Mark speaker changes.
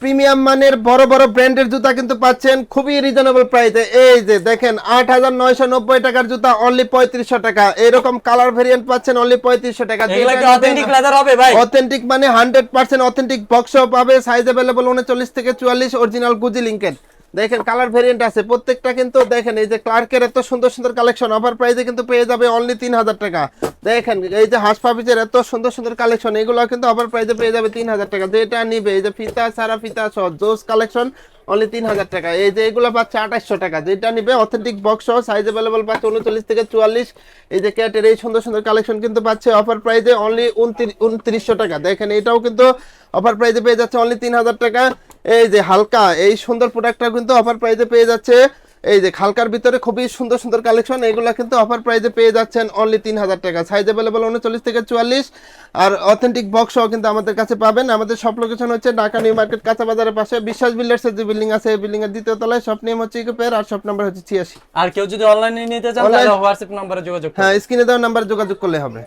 Speaker 1: Premium মানের বড় বড় ব্র্যান্ডের জুতা কিন্তু পাচ্ছেন খুবই রিজনেবল প্রাইসে। এই যে দেখেন 8,990 টাকার জুতা অনলি 3500 টাকা। এরকম কালার ভেরিয়েন্ট পাচ্ছেন অনলি 3500 টাকা।
Speaker 2: এগুলা কি অথেন্টিক লেদার হবে ভাই?
Speaker 1: অথেন্টিক মানে 100% অথেন্টিক বক্সও পাবে, সাইজ अवेलेबल 39 থেকে 44, অরিজিনাল গুজি লিংকের। দেখেন কালার ভেরিয়েন্ট আছে প্রত্যেকটা কিন্তু। দেখেন এই যে ক্লার্কের এত সুন্দর সুন্দর কালেকশন অফার প্রাইসে কিন্তু পেয়ে যাবে অনলি 3000 টাকা। দেখেন এই যে হাঁস পাপিচের এত সুন্দর সুন্দর কালেকশন, এগুলো কিন্তু অফার প্রাইসে পেয়ে যাবে 3000 টাকা। যেটা নিবে এই যে ফিতা সারা ফিতা সহ জোস কালেকশন অনলি 3000 টাকা। এই যে এগুলো পাচ্ছে 2800 টাকা। যেটা নিবে অথেন্টিক বক্স সহ সাইজ अवेलेबल পাচ্ছে 39 থেকে 44। এই যে ক্যাটের এই সুন্দর সুন্দর কালেকশন কিন্তু পাচ্ছে অফার প্রাইসে অনলি 2900 টাকা। দেখেন এটাও কিন্তু অফার প্রাইসে পেয়ে যাচ্ছে অনলি 3000 টাকা। এই যে হালকা এই সুন্দর প্রোডাক্টটা কিন্তু অফার প্রাইসে পেয়ে যাচ্ছে। এই যে হালকার ভিতরে খুবই সুন্দর সুন্দর কালেকশন, এগুলো কিন্তু অফার প্রাইসে পেয়ে যাচ্ছেন অনলি 3000 টাকা। সাইজ अवेलेबल 39 থেকে 44। আর অথেন্টিক বক্সও কিন্তু আমাদের কাছে পাবেন। আমাদের সব লোকেশন হচ্ছে ঢাকা নিউ মার্কেট কাঁচা বাজারের পাশে বিশ্বাস বিল্ডার্সের যে বিল্ডিং আছে এই বিল্ডিং এর দ্বিতীয় তলায়। শপ নেম হচ্ছে ইকোপের আর শপ নাম্বার হচ্ছে 86।
Speaker 2: আর কেউ যদি অনলাইনে নিতে চান তাহলে হোয়াটসঅ্যাপ নম্বরে যোগাযোগ করুন।
Speaker 1: হ্যাঁ, স্ক্রিনে দেওয়া নাম্বারে যোগাযোগ করলে হবে।